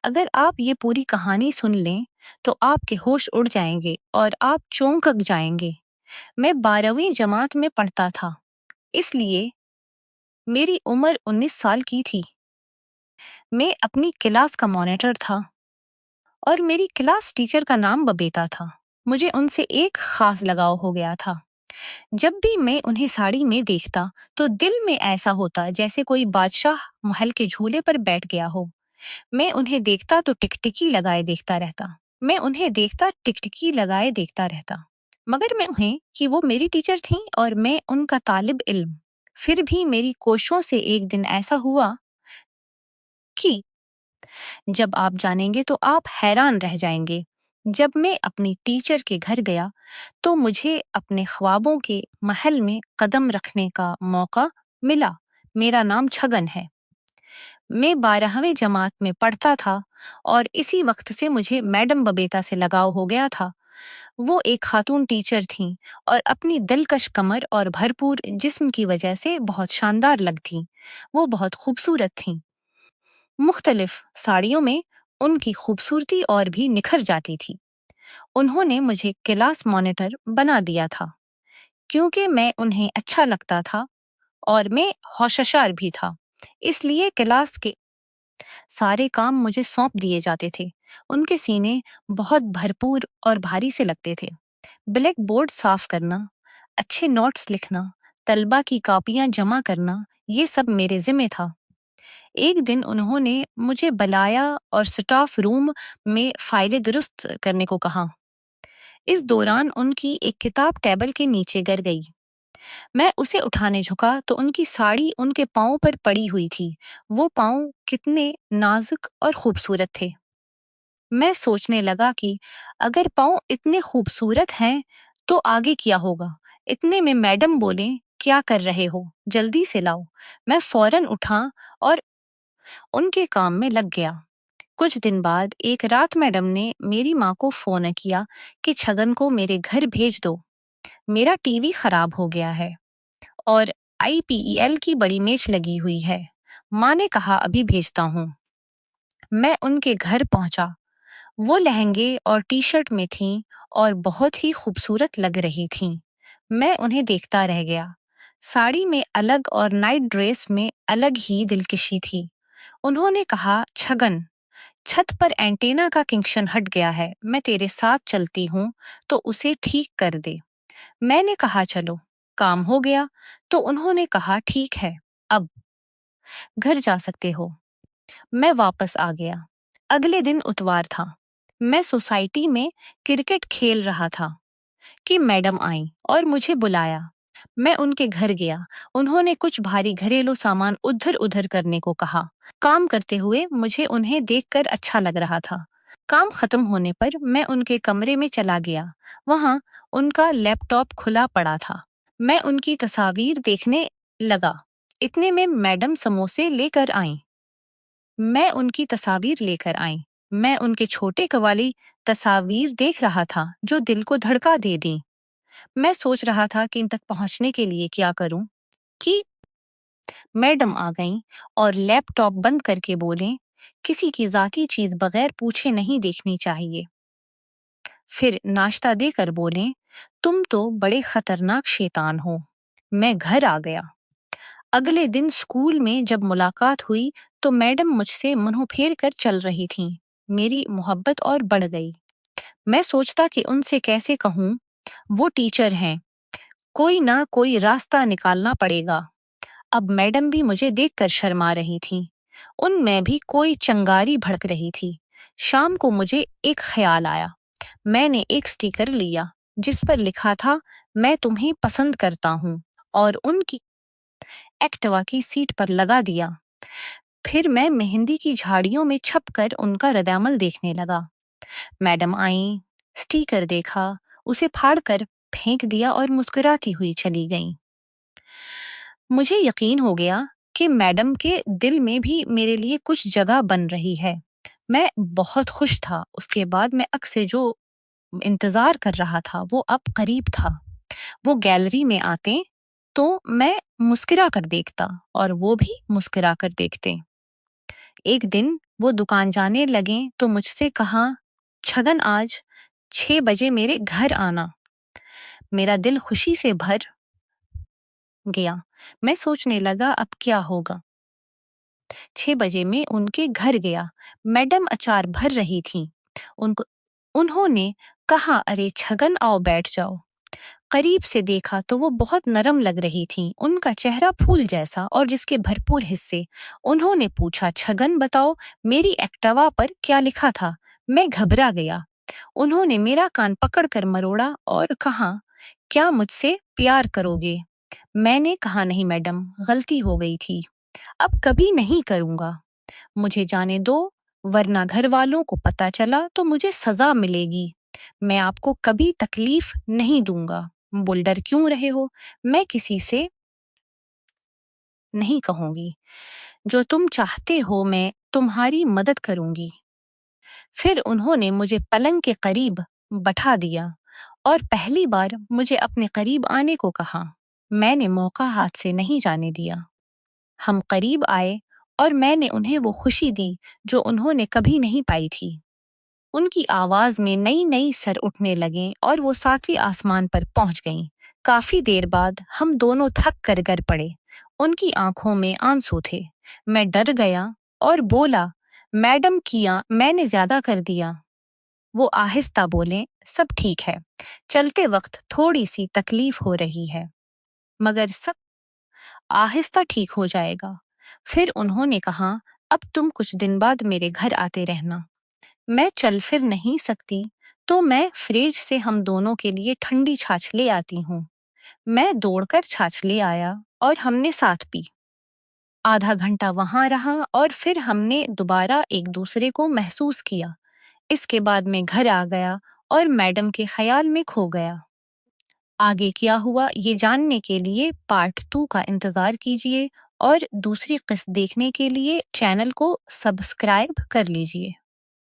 अगर आप ये पूरी कहानी सुन लें, तो आपके होश उड़ जाएंगे और आप चौंक जाएंगे। मैं 12वीं जमात में पढ़ता था, इसलिए मेरी उम्र 19 साल की थी। मैं अपनी क्लास का मॉनिटर था और मेरी क्लास टीचर का नाम बबीता था। मुझे उनसे एक खास लगाव हो गया था। जब भी मैं उन्हें साड़ी में देखता, तो दिल में ऐसा होता जैसे कोई बादशाह महल के झूले पर बैठ गया हो। मैं उन्हें देखता तो टिकटिकी लगाए देखता रहता। मैं उन्हें देखता टिकटिकी लगाए देखता रहता। मगर मैं उन्हें कि वो मेरी टीचर थीं और मैं उनका तालिब इल्म। फिर भी मेरी कोशिशों से एक दिन ऐसा हुआ कि जब आप जानेंगे तो आप हैरान रह जाएंगे। जब मैं अपनी टीचर के घर गया, तो मुझे अपने ख्वाबों के महल में कदम रखने का मौका मिला। मेरा नाम छगन है। मैं 12वीं जमात में पढ़ता था और इसी वक्त से मुझे मैडम बबीता से लगाव हो गया था। वो एक खातून टीचर थीं और अपनी दिलकश कमर और भरपूर जिस्म की वजह से बहुत शानदार लगतीं। वो बहुत खूबसूरत थीं। मुख्तलिफ साड़ियों में उनकी खूबसूरती और भी निखर जाती थी। उन्होंने मुझे क्लास मॉनिटर बना दिया था, क्योंकि मैं उन्हें अच्छा लगता था और मैं होशियार भी था। इसलिए क्लास के सारे काम मुझे सौंप दिए जाते थे। उनके सीने बहुत भरपूर और भारी से लगते थे। ब्लैक बोर्ड साफ करना, अच्छे नोट्स लिखना, तलबा की कॉपियां जमा करना, ये सब मेरे जिम्मे था। एक दिन उन्होंने मुझे बुलाया और स्टाफ रूम में फाइलें दुरुस्त करने को कहा। इस दौरान उनकी एक किताब टेबल के नीचे गिर गई। मैं उसे उठाने झुका तो उनकी साड़ी उनके पाँव पर पड़ी हुई थी। वो पाँव कितने नाजुक और खूबसूरत थे। मैं सोचने लगा कि अगर पाँव इतने खूबसूरत हैं, तो आगे क्या होगा। इतने में मैडम बोले, क्या कर रहे हो, जल्दी से लाओ। मैं फौरन उठा और उनके काम में लग गया। कुछ दिन बाद एक रात मैडम ने मेरी माँ को फोन किया कि छगन को मेरे घर भेज दो। मेरा टीवी खराब हो गया है और आईपीईएल की बड़ी मैच लगी हुई है। माँ ने कहा अभी भेजता हूँ। मैं उनके घर पहुंचा। वो लहंगे और टी शर्ट में थीं और बहुत ही खूबसूरत लग रही थीं। मैं उन्हें देखता रह गया। साड़ी में अलग और नाइट ड्रेस में अलग ही दिलकशी थी। उन्होंने कहा, छगन, छत पर एंटीना का कनेक्शन हट गया है, मैं तेरे साथ चलती हूँ तो उसे ठीक कर दे। मैंने कहा चलो। काम हो गया तो उन्होंने कहा ठीक है, अब घर जा सकते हो। मैं वापस आ गया। अगले दिन इतवार था। मैं सोसाइटी में क्रिकेट खेल रहा था कि मैडम आई और मुझे बुलाया। मैं उनके घर गया। उन्होंने कुछ भारी घरेलू सामान उधर उधर करने को कहा। काम करते हुए मुझे उन्हें देखकर अच्छा लग रहा था। काम खत्म होने पर मैं उनके कमरे में चला गया। वहां उनका लैपटॉप खुला पड़ा था। मैं उनकी तस्वीर देखने लगा। इतने में मैडम समोसे लेकर आईं। मैं उनकी तस्वीर लेकर आई। मैं उनके छोटे कवाली तस्वीर देख रहा था जो दिल को धड़का दे दी। मैं सोच रहा था कि इन तक पहुंचने के लिए क्या करूं कि मैडम आ गईं और लैपटॉप बंद करके बोले, किसी की जाती चीज बगैर पूछे नहीं देखनी चाहिए। फिर नाश्ता देकर बोले, तुम तो बड़े खतरनाक शैतान हो। मैं घर आ गया। अगले दिन स्कूल में जब मुलाकात हुई, तो मैडम मुझसे मुंह फेर कर चल रही थीं। मेरी मोहब्बत और बढ़ गई। मैं सोचता कि उनसे कैसे कहूँ, वो टीचर हैं, कोई ना कोई रास्ता निकालना पड़ेगा। अब मैडम भी मुझे देखकर शर्मा रही थीं। उनमें भी कोई चिंगारी भड़क रही थी। शाम को मुझे एक ख्याल आया। मैंने एक स्टिकर लिया जिस पर लिखा था, मैं तुम्हें पसंद करता हूँ, और उनकी एक्टिवा की सीट पर लगा दिया। फिर मैं मेहंदी की झाड़ियों में छपकर उनका रदामल देखने लगा। मैडम आई, स्टिकर देखा, उसे फाड़कर फेंक दिया और मुस्कुराती हुई चली गईं। मुझे यकीन हो गया कि मैडम के दिल में भी मेरे लिए कुछ जगह बन रही है। मैं बहुत खुश था। उसके बाद मैं अक्सर जो इंतजार कर रहा था वो अब करीब था। वो गैलरी में आते तो मैं मुस्कुरा कर देखता और वो भी मुस्कुरा कर देखते। एक दिन वो दुकान जाने लगे तो मुझसे कहा, छगन आज 6 बजे मेरे घर आना। मेरा दिल खुशी से भर गया। मैं सोचने लगा अब क्या होगा। 6 बजे में उनके घर गया। मैडम अचार भर रही थी। उनको उन्होंने कहा, अरे छगन आओ बैठ जाओ। करीब से देखा तो वो बहुत नरम लग रही थीं। उनका चेहरा फूल जैसा और जिसके भरपूर हिस्से। उन्होंने पूछा, छगन बताओ मेरी एक्टिवा पर क्या लिखा था? मैं घबरा गया। उन्होंने मेरा कान पकड़कर मरोड़ा और कहा, क्या मुझसे प्यार करोगे? मैंने कहा, नहीं मैडम, गलती हो गई थी। अब कभी नहीं करूंगा। मुझे जाने दो, वरना घर वालों को पता चला तो मुझे सजा मिलेगी। मैं आपको कभी तकलीफ नहीं दूंगा। बोल, डर क्यों रहे हो? मैं किसी से नहीं कहूंगी। जो तुम चाहते हो मैं तुम्हारी मदद करूंगी। फिर उन्होंने मुझे पलंग के करीब बैठा दिया और पहली बार मुझे अपने करीब आने को कहा। मैंने मौका हाथ से नहीं जाने दिया। हम करीब आए और मैंने उन्हें वो खुशी दी जो उन्होंने कभी नहीं पाई थी। उनकी आवाज में नई नई सर उठने लगे और वो 7वीं आसमान पर पहुंच गईं। काफी देर बाद हम दोनों थक कर गिर पड़े। उनकी आंखों में आंसू थे। मैं डर गया और बोला, मैडम किया मैंने ज्यादा कर दिया। वो आहिस्ता बोले, सब ठीक है। चलते वक्त थोड़ी सी तकलीफ हो रही है, मगर सब आहिस्ता ठीक हो जाएगा। फिर उन्होंने कहा, अब तुम कुछ दिन बाद मेरे घर आते रहना। मैं चल फिर नहीं सकती तो मैं फ्रिज से हम दोनों के लिए ठंडी छाछ ले आती हूँ। मैं दौड़कर छाछ ले आया और हमने साथ पी। आधा घंटा वहां रहा और फिर हमने दोबारा एक दूसरे को महसूस किया। इसके बाद मैं घर आ गया और मैडम के ख्याल में खो गया। आगे क्या हुआ ये जानने के लिए पार्ट 2 का इंतजार कीजिए और दूसरी किस्त देखने के लिए चैनल को सब्सक्राइब कर लीजिए।